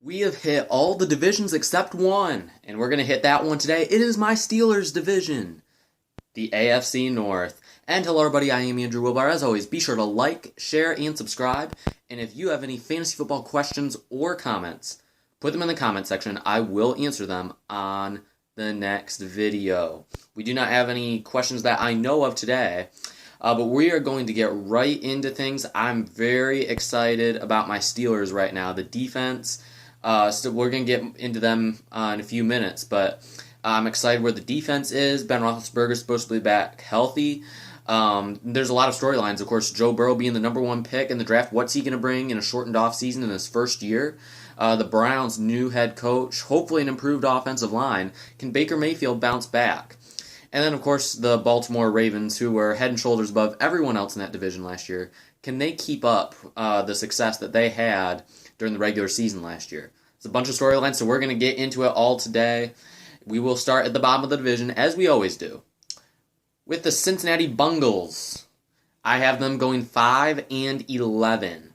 We have hit all the divisions except one, and we're going to hit that one today. It is my Steelers division, the AFC North. And hello everybody, I am Andrew Wilbar. As always, be sure to like, share, and subscribe. And if you have any fantasy football questions or comments, put them in the comment section. I will answer them on the next video. We do not have any questions that I know of today, but we are going to get right into things. I'm very excited about my Steelers right now. The defense, so we're going to get into them in a few minutes, but I'm excited where the defense is. Ben Roethlisberger is supposed to be back healthy. There's a lot of storylines. Of course, Joe Burrow being the number one pick in the draft. What's he going to bring in a shortened offseason in his first year? The Browns' new head coach, hopefully an improved offensive line. Can Baker Mayfield bounce back? And then, of course, the Baltimore Ravens, who were head and shoulders above everyone else in that division last year. Can they keep up the success that they had during the regular season last year? It's a bunch of storylines, so we're going to get into it all today. We will start at the bottom of the division, as we always do, with the Cincinnati Bengals. I have them going 5-11.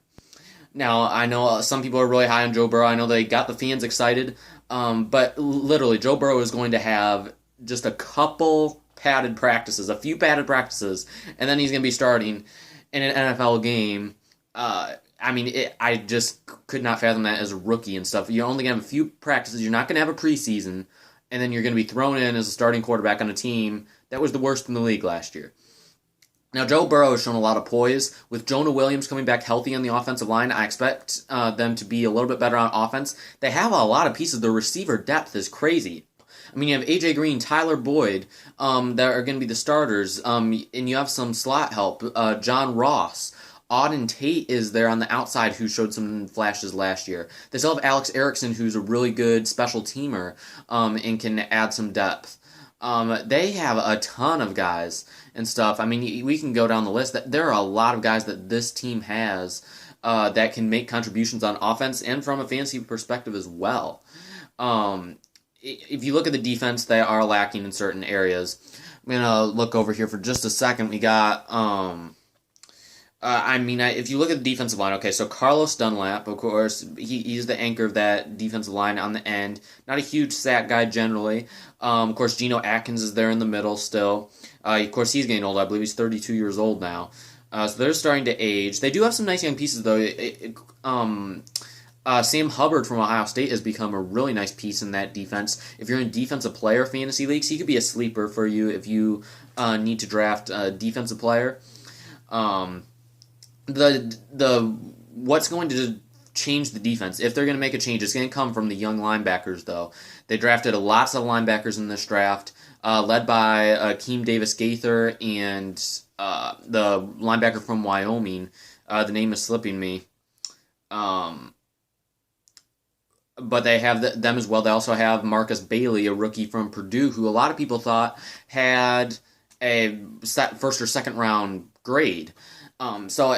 Now, I know some people are really high on Joe Burrow. I know they got the fans excited, but literally, Joe Burrow is going to have just a couple padded practices, a few padded practices, and then he's going to be starting in an NFL game. I just could not fathom that as a rookie and stuff. You're only going to have a few practices. You're not going to have a preseason, and then you're going to be thrown in as a starting quarterback on a team that was the worst in the league last year. Now, Joe Burrow has shown a lot of poise. With Jonah Williams coming back healthy on the offensive line, I expect them to be a little bit better on offense. They have a lot of pieces. The receiver depth is crazy. I mean, you have A.J. Green, Tyler Boyd, that are going to be the starters, and you have some slot help. John Ross. Auden Tate is there on the outside, who showed some flashes last year. They still have Alex Erickson, who's a really good special teamer, and can add some depth. They have a ton of guys and stuff. I mean, we can go down the list. There are a lot of guys that this team has that can make contributions on offense and from a fantasy perspective as well. If you look at the defense, they are lacking in certain areas. I'm going to look over here for just a second. We got, if you look at the defensive line, okay, so Carlos Dunlap, of course, he's the anchor of that defensive line on the end. Not a huge sack guy generally. Of course, Geno Atkins is there in the middle still. Of course, he's getting old. I believe he's 32 years old now. So they're starting to age. They do have some nice young pieces, though. Sam Hubbard from Ohio State has become a really nice piece in that defense. If you're in defensive player fantasy leagues, he could be a sleeper for you if you need to draft a defensive player. What's going to change the defense, if they're going to make a change, it's going to come from the young linebackers, though. They drafted lots of linebackers in this draft, led by Akeem Davis-Gaither and the linebacker from Wyoming. The name is slipping me. But they have them as well. They also have Marcus Bailey, a rookie from Purdue, who a lot of people thought had a first or second round grade. So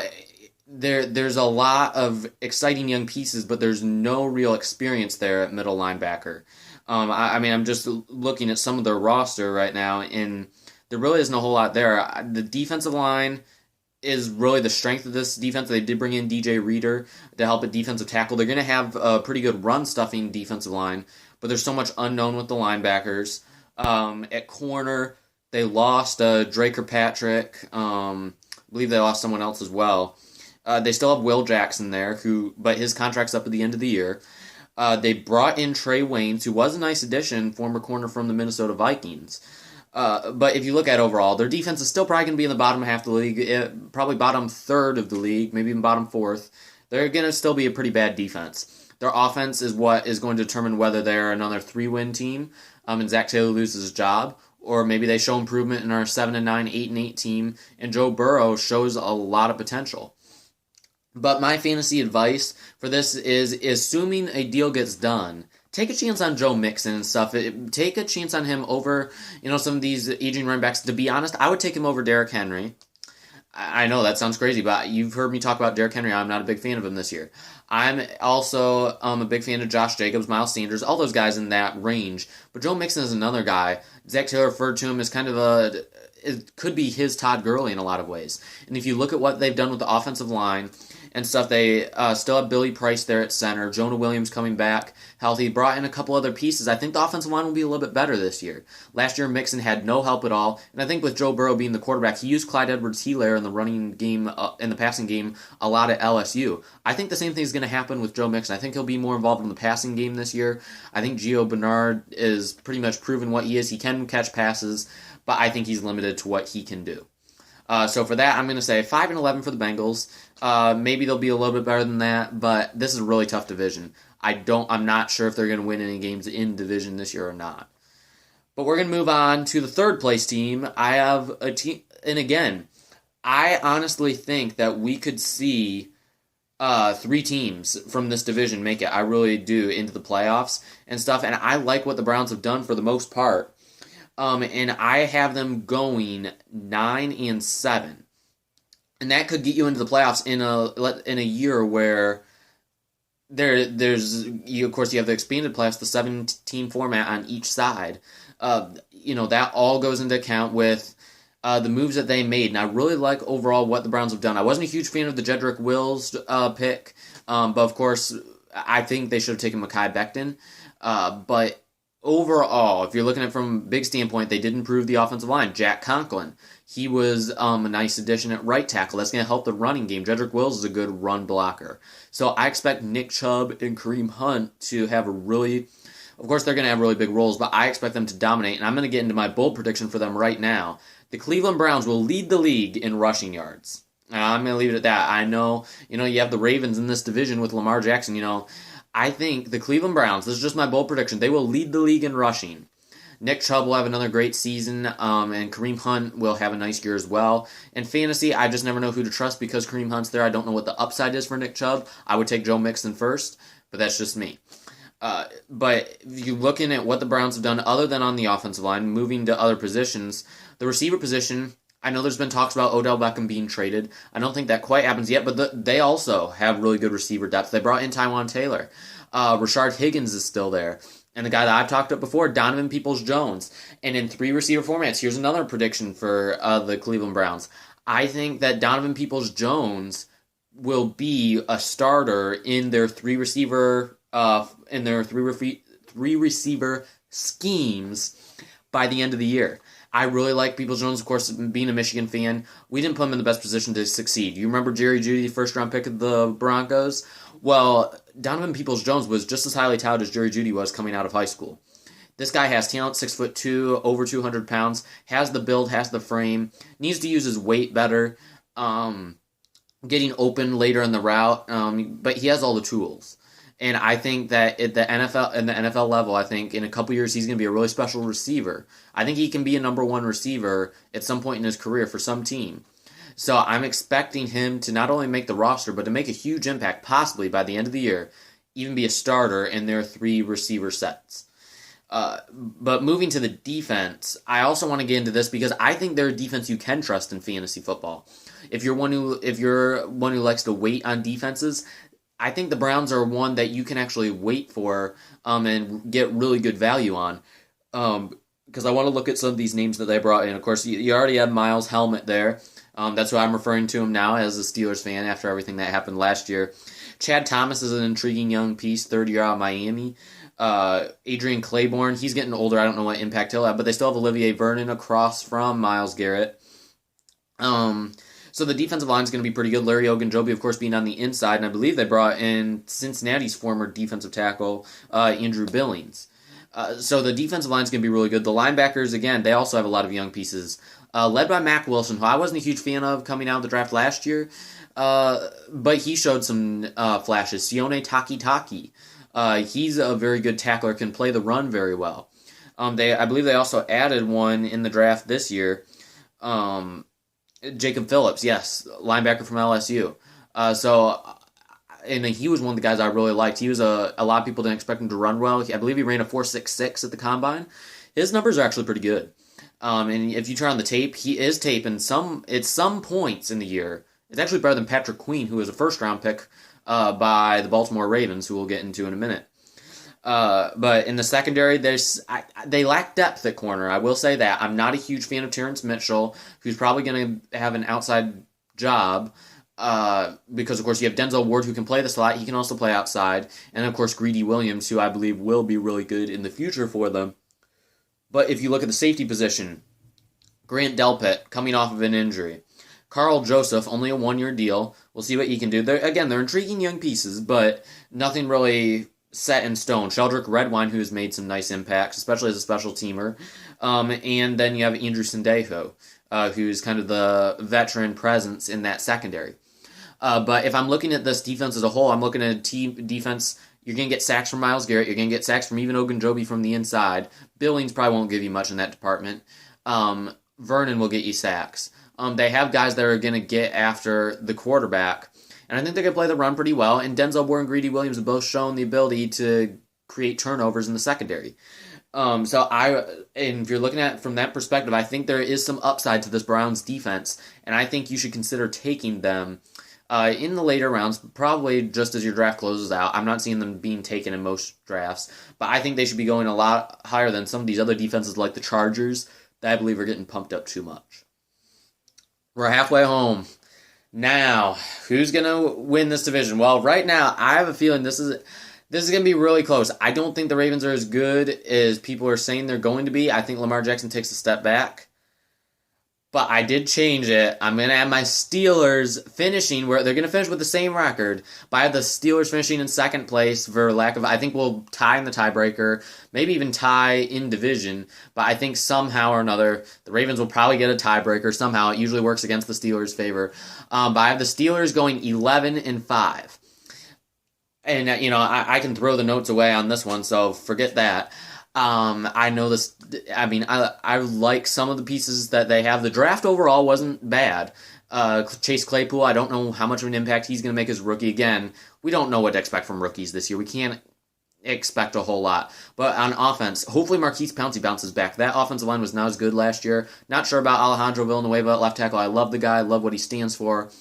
there's a lot of exciting young pieces, but there's no real experience there at middle linebacker. I'm just looking at some of their roster right now, and there really isn't a whole lot there. The defensive line is really the strength of this defense. They did bring in DJ Reader to help at defensive tackle. They're going to have a pretty good run-stuffing defensive line, but there's so much unknown with the linebackers. At corner, they lost Dre Kirkpatrick. I believe they lost someone else as well. They still have Will Jackson there, but his contract's up at the end of the year. They brought in Trey Waynes, who was a nice addition, former corner from the Minnesota Vikings. But if you look at overall, their defense is still probably going to be in the bottom half of the league, probably bottom third of the league, maybe even bottom fourth. They're going to still be a pretty bad defense. Their offense is what is going to determine whether they're another 3-win team, and Zach Taylor loses his job, or maybe they show improvement in our 7-9, 8-8 team, and Joe Burrow shows a lot of potential. But my fantasy advice for this is, assuming a deal gets done, take a chance on Joe Mixon and stuff. Take a chance on him over, some of these aging running backs. To be honest, I would take him over Derrick Henry. I know that sounds crazy, but you've heard me talk about Derrick Henry. I'm not a big fan of him this year. I'm also a big fan of Josh Jacobs, Miles Sanders, all those guys in that range. But Joe Mixon is another guy. Zach Taylor referred to him as kind of it could be his Todd Gurley in a lot of ways. And if you look at what they've done with the offensive line, and stuff. They still have Billy Price there at center. Jonah Williams coming back healthy. Brought in a couple other pieces. I think the offensive line will be a little bit better this year. Last year, Mixon had no help at all, and I think with Joe Burrow being the quarterback, he used Clyde Edwards-Helaire in the running game, in the passing game, a lot at LSU. I think the same thing is going to happen with Joe Mixon. I think he'll be more involved in the passing game this year. I think Gio Bernard is pretty much proven what he is. He can catch passes, but I think he's limited to what he can do. So for that, I'm going to say 5-11 for the Bengals. Maybe they'll be a little bit better than that, but this is a really tough division. I'm not sure if they're going to win any games in division this year or not. But we're going to move on to the third place team. I have a team, and again, I honestly think that we could see 3 teams from this division make it. I really do, into the playoffs and stuff, and I like what the Browns have done for the most part. And I have them going 9-7, and that could get you into the playoffs in a year where there's of course you have the expanded playoffs, the 7-team format on each side. That all goes into account with the moves that they made, and I really like overall what the Browns have done. I wasn't a huge fan of the Jedrick Wills pick, but of course I think they should have taken Mekhi Becton, but overall, if you're looking at it from a big standpoint, they did improve the offensive line. Jack Conklin, he was a nice addition at right tackle. That's going to help the running game. Jedrick Wills is a good run blocker. So I expect Nick Chubb and Kareem Hunt to have of course they're going to have really big roles, but I expect them to dominate, and I'm going to get into my bold prediction for them right now. The Cleveland Browns will lead the league in rushing yards. I'm going to leave it at that. I know, you have the Ravens in this division with Lamar Jackson, I think the Cleveland Browns, this is just my bold prediction, they will lead the league in rushing. Nick Chubb will have another great season, and Kareem Hunt will have a nice year as well. In fantasy, I just never know who to trust because Kareem Hunt's there. I don't know what the upside is for Nick Chubb. I would take Joe Mixon first, but that's just me. But if you're looking at what the Browns have done other than on the offensive line, moving to other positions, the receiver position, I know there's been talks about Odell Beckham being traded. I don't think that quite happens yet, but they also have really good receiver depth. They brought in Tywan Taylor. Rashard Higgins is still there. And the guy that I've talked about before, Donovan Peoples-Jones. And in 3 receiver formats, here's another prediction for the Cleveland Browns. I think that Donovan Peoples-Jones will be a starter in their 3 receiver schemes by the end of the year. I really like Peoples-Jones, of course, being a Michigan fan. We didn't put him in the best position to succeed. You remember Jerry Jeudy, first-round pick of the Broncos? Well, Donovan Peoples-Jones was just as highly touted as Jerry Jeudy was coming out of high school. This guy has talent, 6'2", over 200 pounds, has the build, has the frame, needs to use his weight better, getting open later in the route, but he has all the tools. And I think that at the NFL level, I think in a couple years he's going to be a really special receiver. I think he can be a number 1 receiver at some point in his career for some team. So I'm expecting him to not only make the roster, but to make a huge impact, possibly by the end of the year, even be a starter in their 3 receiver sets. But moving to the defense, I also want to get into this because I think they're a defense you can trust in fantasy football. If you're one who likes to wait on defenses, I think the Browns are one that you can actually wait for and get really good value on. Because I want to look at some of these names that they brought in. Of course, you already have Miles Helmet there. That's why I'm referring to him now as a Steelers fan after everything that happened last year. Chad Thomas is an intriguing young piece, 3rd year out of Miami. Adrian Claiborne, he's getting older. I don't know what impact he'll have, but they still have Olivier Vernon across from Myles Garrett. So the defensive line is going to be pretty good. Larry Ogunjobi, of course, being on the inside, and I believe they brought in Cincinnati's former defensive tackle, Andrew Billings. So the defensive line is going to be really good. The linebackers, again, they also have a lot of young pieces, led by Mack Wilson, who I wasn't a huge fan of coming out of the draft last year, but he showed some flashes. Sione Takitaki, he's a very good tackler, can play the run very well. I believe they also added one in the draft this year, Jacob Phillips, yes, linebacker from LSU. And he was one of the guys I really liked. He was a lot of people didn't expect him to run well. I believe he ran a 4.66 at the combine. His numbers are actually pretty good. And if you turn on the tape, he is taping at some points in the year. It's actually better than Patrick Queen, who was a first-round pick by the Baltimore Ravens, who we'll get into in a minute. But in the secondary, they lack depth at corner. I will say that. I'm not a huge fan of Terrence Mitchell, who's probably going to have an outside job. because, of course, you have Denzel Ward, who can play the slot. He can also play outside. And, of course, Greedy Williams, who I believe will be really good in the future for them. But if you look at the safety position, Grant Delpit, coming off of an injury. Carl Joseph, only a one-year deal. We'll see what he can do. They're intriguing young pieces, but nothing really set in stone. Sheldrick Redwine, who's made some nice impacts, especially as a special teamer. And then you have Andrew Sendejo, who's kind of the veteran presence in that secondary. But if I'm looking at this defense as a whole, I'm looking at a team defense. You're going to get sacks from Myles Garrett. You're going to get sacks from even Ogunjobi from the inside. Billings probably won't give you much in that department. Vernon will get you sacks. They have guys that are going to get after the quarterback. And I think they can play the run pretty well. And Denzel Ward and Greedy Williams have both shown the ability to create turnovers in the secondary. And if you're looking at it from that perspective, I think there is some upside to this Browns defense. And I think you should consider taking them in the later rounds, probably just as your draft closes out. I'm not seeing them being taken in most drafts. But I think they should be going a lot higher than some of these other defenses like the Chargers that I believe are getting pumped up too much. We're halfway home. Now, who's going to win this division? Well, right now, I have a feeling this is going to be really close. I don't think the Ravens are as good as people are saying they're going to be. I think Lamar Jackson takes a step back. But I did change it. I'm going to have my Steelers finishing where they're going to finish with the same record. But I have the Steelers finishing in second place for lack of... I think we'll tie in the tiebreaker. Maybe even tie in division. But I think somehow or another, the Ravens will probably get a tiebreaker. Somehow. It usually works against the Steelers' favor. But I have the Steelers going 11-5. And, I can throw the notes away on this one, so forget that. I know this. I mean, I like some of the pieces that they have. The draft overall wasn't bad. Chase Claypool, I don't know how much of an impact he's going to make as a rookie. Again, we don't know what to expect from rookies this year. We can't expect a whole lot. But on offense, hopefully Marquise Pouncey bounces back. That offensive line was not as good last year. Not sure about Alejandro Villanueva at left tackle. I love the guy. I love what he stands for.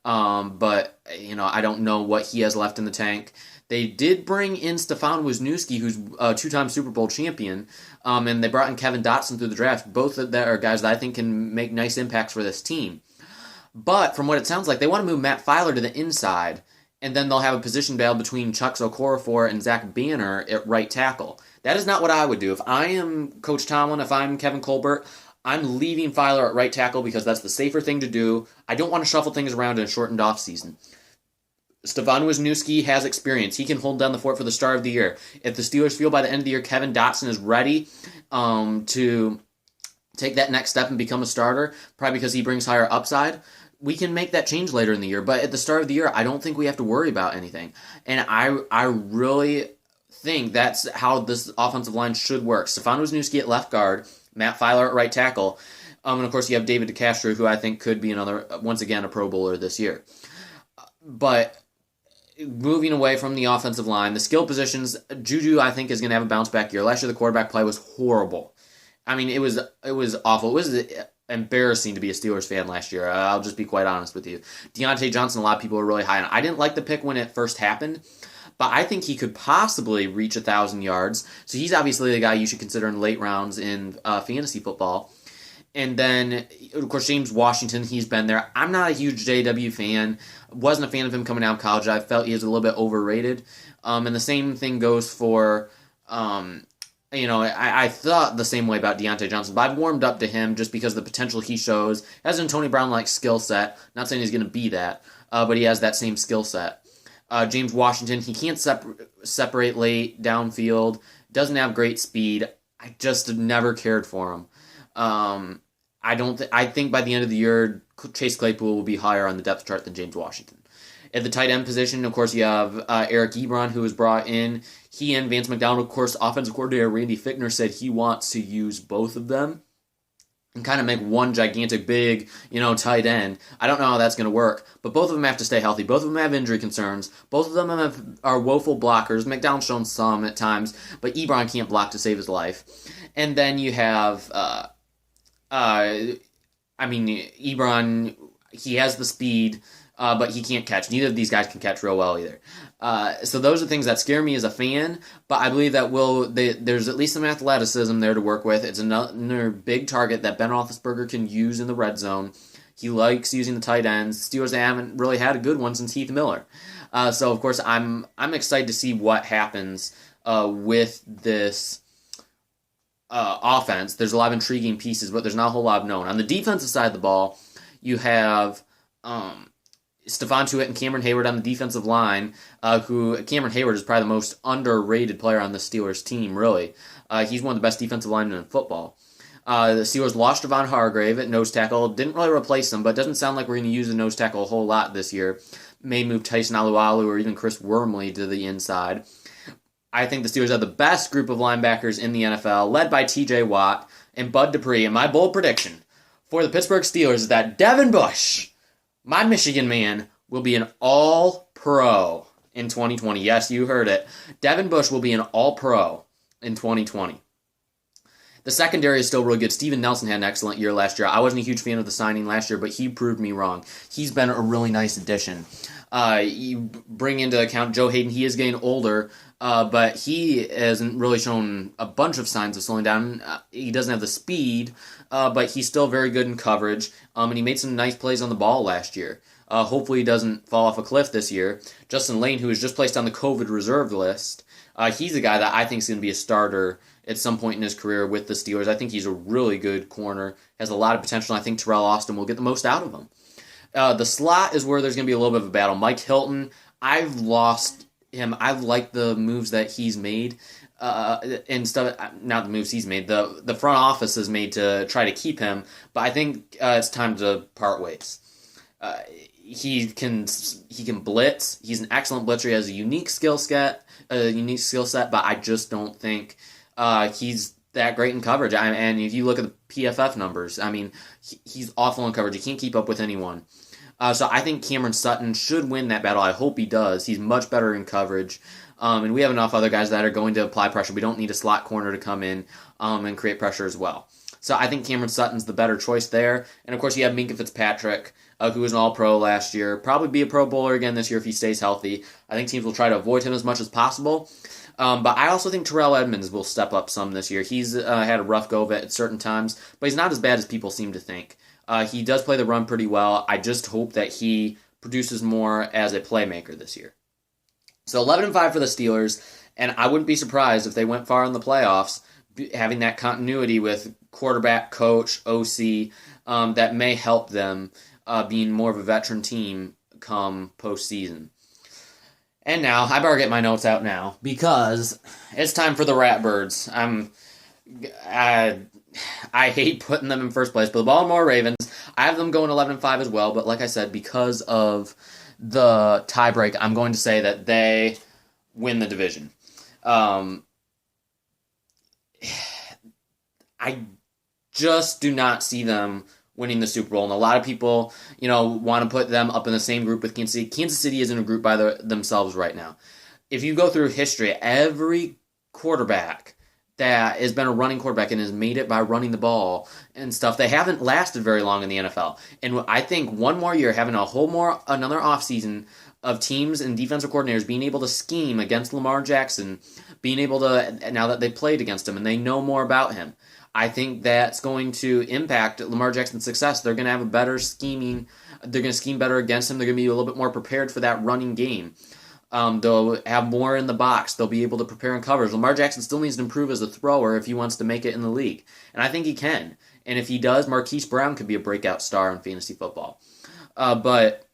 But, I don't know what he has left in the tank. They did bring in Stefan Wisniewski, who's a two-time Super Bowl champion, and they brought in Kevin Dotson through the draft. Both of that are guys that I think can make nice impacts for this team. But from what it sounds like, they want to move Matt Filer to the inside, and then they'll have a position battle between Chuck Okorafor and Zach Banner at right tackle. That is not what I would do. If I am Coach Tomlin, if I'm Kevin Colbert, I'm leaving Filer at right tackle because that's the safer thing to do. I don't want to shuffle things around in a shortened offseason. Stefan Wisniewski has experience. He can hold down the fort for the start of the year. If the Steelers feel by the end of the year Kevin Dotson is ready to take that next step and become a starter, probably because he brings higher upside, we can make that change later in the year. But at the start of the year, I don't think we have to worry about anything. And I really think that's how this offensive line should work. Stefan Wisniewski at left guard, Matt Filer at right tackle, and of course you have David DeCastro, who I think could be once again, a Pro Bowler this year. But moving away from the offensive line, the skill positions, Juju, I think, is going to have a bounce-back year. Last year, the quarterback play was horrible. I mean, it was awful. It was embarrassing to be a Steelers fan last year. I'll just be quite honest with you. Deontay Johnson, a lot of people were really high on. I didn't like the pick when it first happened, but I think he could possibly reach 1,000 yards. So he's obviously the guy you should consider in late rounds in fantasy football. And then, of course, James Washington, he's been there. I'm not a huge JW fan. Wasn't a fan of him coming out of college. I felt he was a little bit overrated. And the same thing goes for, I thought the same way about Deontay Johnson, but I've warmed up to him just because of the potential he shows. Has an Tony Brown-like skill set. Not saying he's going to be that, but he has that same skill set. James Washington, he can't separate late downfield. Doesn't have great speed. I just never cared for him. I think by the end of the year, Chase Claypool will be higher on the depth chart than James Washington. At the tight end position, of course, you have Eric Ebron, who was brought in. He and Vance McDonald, of course, offensive coordinator Randy Fichtner said he wants to use both of them and kind of make one gigantic, big, tight end. I don't know how that's going to work, but both of them have to stay healthy. Both of them have injury concerns. Both of them are woeful blockers. McDonald's shown some at times, but Ebron can't block to save his life. And then you have... Ebron, he has the speed, but he can't catch. Neither of these guys can catch real well either. So those are things that scare me as a fan, but I believe that there's at least some athleticism there to work with. It's another big target that Ben Roethlisberger can use in the red zone. He likes using the tight ends. The Steelers haven't really had a good one since Heath Miller. So of course I'm excited to see what happens with this offense. There's a lot of intriguing pieces, but there's not a whole lot known. On the defensive side of the ball, you have Stephon Tuitt and Cameron Hayward on the defensive line, who Cameron Hayward is probably the most underrated player on the Steelers team, really. He's one of the best defensive linemen in football. The Steelers lost Javon Hargrave at nose tackle. Didn't really replace him, but doesn't sound like we're going to use the nose tackle a whole lot this year. May move Tyson Alualu or even Chris Wormley to the inside. I think the Steelers have the best group of linebackers in the NFL, led by T.J. Watt and Bud Dupree. And my bold prediction for the Pittsburgh Steelers is that Devin Bush, my Michigan man, will be an All-Pro in 2020. Yes, you heard it. Devin Bush will be an All-Pro in 2020. The secondary is still really good. Steven Nelson had an excellent year last year. I wasn't a huge fan of the signing last year, but he proved me wrong. He's been a really nice addition. You bring into account Joe Hayden. He is getting older, but he hasn't really shown a bunch of signs of slowing down. He doesn't have the speed, but he's still very good in coverage, and he made some nice plays on the ball last year. Hopefully he doesn't fall off a cliff this year. Justin Lane, who was just placed on the COVID reserve list, he's a guy that I think is going to be a starter at some point in his career with the Steelers. I think he's a really good corner, has a lot of potential, and I think Terrell Austin will get the most out of him. The slot is where there's going to be a little bit of a battle. Mike Hilton, I've lost him. I've liked the moves that he's made, and stuff. Not the moves he's made. The front office has made to try to keep him, but I think it's time to part ways. He can blitz. He's an excellent blitzer. He has a unique skill set. But I just don't think he's that great in coverage. And if you look at the PFF numbers, I mean, he's awful in coverage. He can't keep up with anyone. So I think Cameron Sutton should win that battle. I hope he does. He's much better in coverage. And we have enough other guys that are going to apply pressure. We don't need a slot corner to come in and create pressure as well. So I think Cameron Sutton's the better choice there. And of course you have Minkah Fitzpatrick, who was an All-Pro last year. Probably be a Pro Bowler again this year if he stays healthy. I think teams will try to avoid him as much as possible. But I also think Terrell Edmunds will step up some this year. He's had a rough go of it at certain times, but he's not as bad as people seem to think. He does play the run pretty well. I just hope that he produces more as a playmaker this year. So 11-5 for the Steelers, and I wouldn't be surprised if they went far in the playoffs, having that continuity with quarterback, coach, OC, that may help them being more of a veteran team come postseason. And now, I better get my notes out now, because it's time for the Ratbirds. I hate putting them in first place, but the Baltimore Ravens, I have them going 11-5 as well, but like I said, because of the tiebreak, I'm going to say that they win the division. I just do not see them winning the Super Bowl, and a lot of people, want to put them up in the same group with Kansas City. Kansas City is in a group by themselves right now. If you go through history, every quarterback that has been a running quarterback and has made it by running the ball and stuff, they haven't lasted very long in the NFL. And I think one more year, having another offseason of teams and defensive coordinators being able to scheme against Lamar Jackson, being able to, now that they played against him and they know more about him, I think that's going to impact Lamar Jackson's success. They're going to have a better scheming. They're going to scheme better against him. They're going to be a little bit more prepared for that running game. They'll have more in the box. They'll be able to prepare in coverage. Lamar Jackson still needs to improve as a thrower if he wants to make it in the league. And I think he can. And if he does, Marquise Brown could be a breakout star in fantasy football. But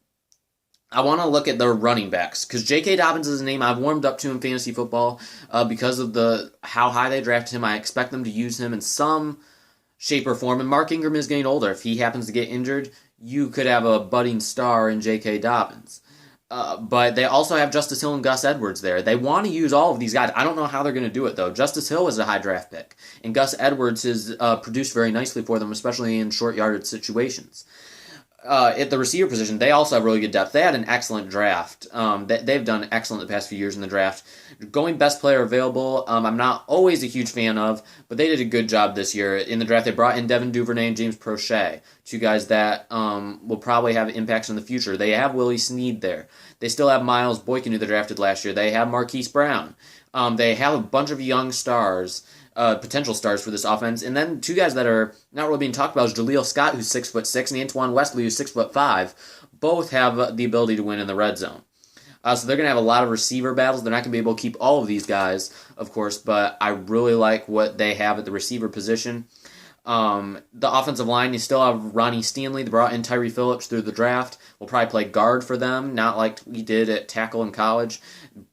I want to look at their running backs, because J.K. Dobbins is a name I've warmed up to in fantasy football because of how high they drafted him. I expect them to use him in some shape or form. And Mark Ingram is getting older. If he happens to get injured, you could have a budding star in J.K. Dobbins. But they also have Justice Hill and Gus Edwards there. They want to use all of these guys. I don't know how they're going to do it, though. Justice Hill is a high draft pick, and Gus Edwards has produced very nicely for them, especially in short yardage situations. At the receiver position, they also have really good depth. They had an excellent draft. They've done excellent the past few years in the draft. Going best player available, I'm not always a huge fan of, but they did a good job this year. In the draft, they brought in Devin Duvernay and James Prochet, two guys that will probably have impacts in the future. They have Willie Snead there. They still have Miles Boykin, who they drafted last year. They have Marquise Brown. They have a bunch of young stars, potential stars for this offense, and then two guys that are not really being talked about is Jaleel Scott, who's 6'6", and Antoine Wesley, who's 6'5". Both have the ability to win in the red zone. So they're going to have a lot of receiver battles. They're not going to be able to keep all of these guys, of course, but I really like what they have at the receiver position. The offensive line, you still have Ronnie Stanley. They brought in Tyree Phillips through the draft. Will probably play guard for them, not like we did at tackle in college.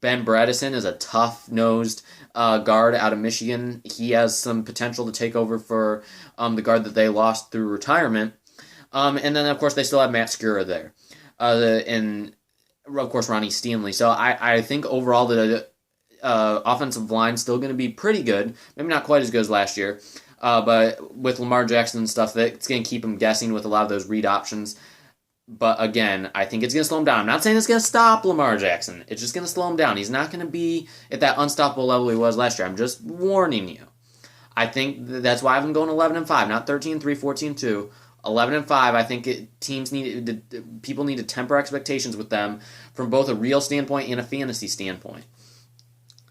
Ben Bredesen is a tough-nosed guard out of Michigan. He has some potential to take over for the guard that they lost through retirement. And then, of course, they still have Matt Skura there. And, of course, Ronnie Stanley. So I think overall the offensive line is still going to be pretty good. Maybe not quite as good as last year. But with Lamar Jackson and stuff, it's going to keep him guessing with a lot of those read options. But again, I think it's going to slow him down. I'm not saying it's going to stop Lamar Jackson. It's just going to slow him down. He's not going to be at that unstoppable level he was last year. I'm just warning you. I think that's why I'm going 11-5, not 13-3, 14-2. 11-5. I think people need to temper expectations with them from both a real standpoint and a fantasy standpoint.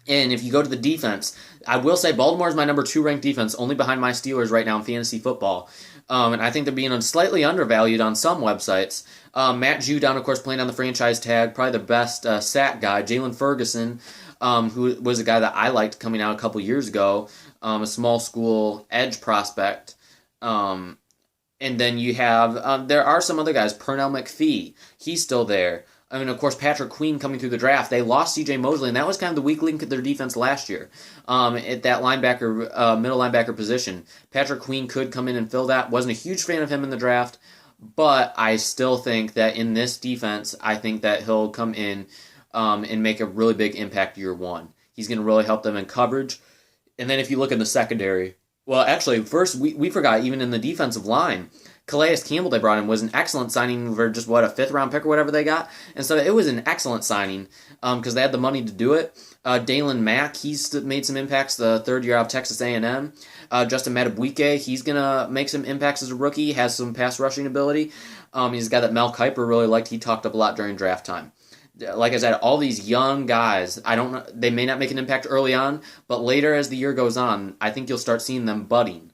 And if you go to the defense, I will say Baltimore is my number 2 ranked defense, only behind my Steelers right now in fantasy football. And I think they're being slightly undervalued on some websites. Matt Judon, of course, playing on the franchise tag, probably the best sack guy. Jalen Ferguson, who was a guy that I liked coming out a couple years ago, a small school edge prospect. And then you have, there are some other guys. Pernell McPhee, he's still there. I mean, of course, Patrick Queen coming through the draft. They lost C.J. Mosley, and that was kind of the weak link of their defense last year at that linebacker, middle linebacker position. Patrick Queen could come in and fill that. Wasn't a huge fan of him in the draft, but I still think that in this defense, I think that he'll come in and make a really big impact year one. He's going to really help them in coverage. And then if you look in the secondary, well, actually, first, we forgot, even in the defensive line, Calais Campbell they brought in was an excellent signing for just, a 5th-round pick or whatever they got. And so it was an excellent signing because they had the money to do it. Dalen Mack, he's made some impacts the third year out of Texas A&M. Justin Madubuike, he's going to make some impacts as a rookie, has some pass rushing ability. He's a guy that Mel Kiper really liked. He talked up a lot during draft time. Like I said, all these young guys, I don't know, they may not make an impact early on, but later as the year goes on, I think you'll start seeing them budding.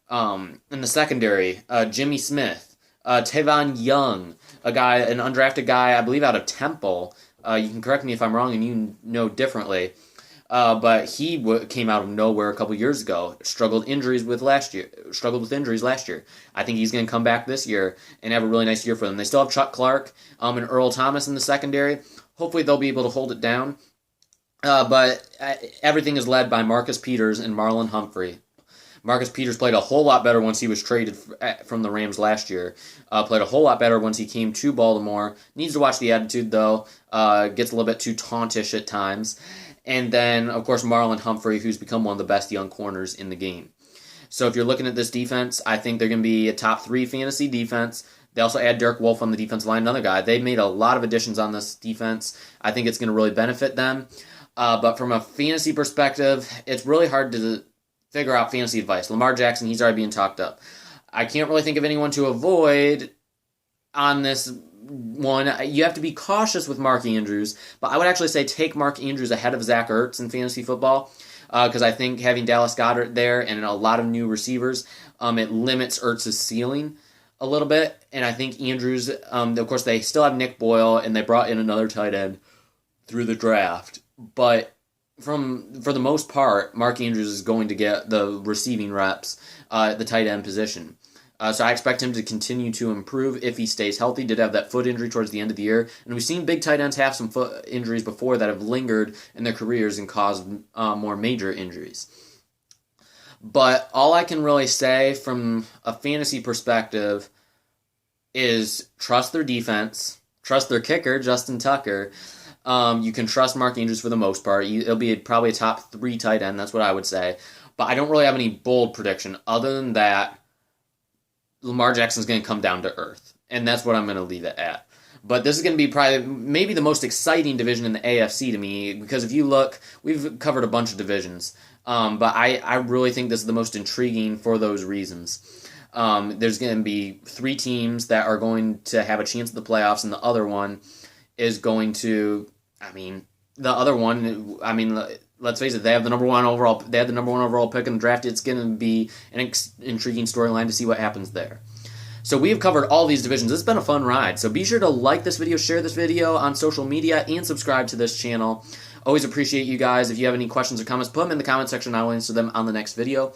In the secondary, Jimmy Smith, Tavon Young, an undrafted guy, I believe out of Temple. You can correct me if I'm wrong and you know differently. But he came out of nowhere a couple years ago. Struggled with injuries last year. I think he's going to come back this year and have a really nice year for them. They still have Chuck Clark and Earl Thomas in the secondary. Hopefully they'll be able to hold it down. But everything is led by Marcus Peters and Marlon Humphrey. Marcus Peters played a whole lot better once he was traded from the Rams last year. Played a whole lot better once he came to Baltimore. Needs to watch the attitude, though. Gets a little bit too tauntish at times. And then, of course, Marlon Humphrey, who's become one of the best young corners in the game. So if you're looking at this defense, I think they're going to be a top 3 fantasy defense. They also add Derek Wolfe on the defensive line, another guy. They've made a lot of additions on this defense. I think it's going to really benefit them. But from a fantasy perspective, it's really hard to figure out fantasy advice. Lamar Jackson, he's already being talked up. I can't really think of anyone to avoid on this one. You have to be cautious with Mark Andrews, but I would actually say take Mark Andrews ahead of Zach Ertz in fantasy football because I think having Dallas Goedert there and a lot of new receivers, it limits Ertz's ceiling a little bit, and I think Andrews, of course, they still have Nick Boyle, and they brought in another tight end through the draft, but for the most part, Mark Andrews is going to get the receiving reps at the tight end position. So I expect him to continue to improve if he stays healthy. Did have that foot injury towards the end of the year. And we've seen big tight ends have some foot injuries before that have lingered in their careers and caused more major injuries. But all I can really say from a fantasy perspective is trust their defense, trust their kicker, Justin Tucker. You can trust Mark Andrews for the most part. It'll be probably a top 3 tight end. That's what I would say. But I don't really have any bold prediction other than that Lamar Jackson's going to come down to earth. And that's what I'm going to leave it at. But this is going to be probably maybe the most exciting division in the AFC to me because if you look, we've covered a bunch of divisions. But I really think this is the most intriguing for those reasons. There's going to be 3 teams that are going to have a chance at the playoffs, and the other one is going to, let's face it, they have the number one overall. They had the number one overall pick in the draft. It's going to be an intriguing storyline to see what happens there. So we have covered all these divisions. It's been a fun ride. So be sure to like this video, share this video on social media, and subscribe to this channel. Always appreciate you guys. If you have any questions or comments, put them in the comment section. I will answer them on the next video.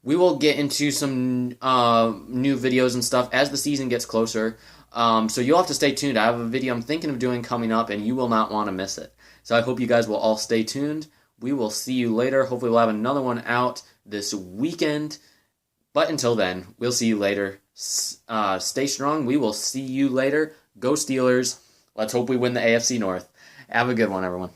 We will get into some new videos and stuff as the season gets closer. So you'll have to stay tuned. I have a video I'm thinking of doing coming up, and you will not want to miss it. So I hope you guys will all stay tuned. We will see you later. Hopefully we'll have another one out this weekend. But until then, we'll see you later. Stay strong. We will see you later. Go Steelers. Let's hope we win the AFC North. Have a good one, everyone.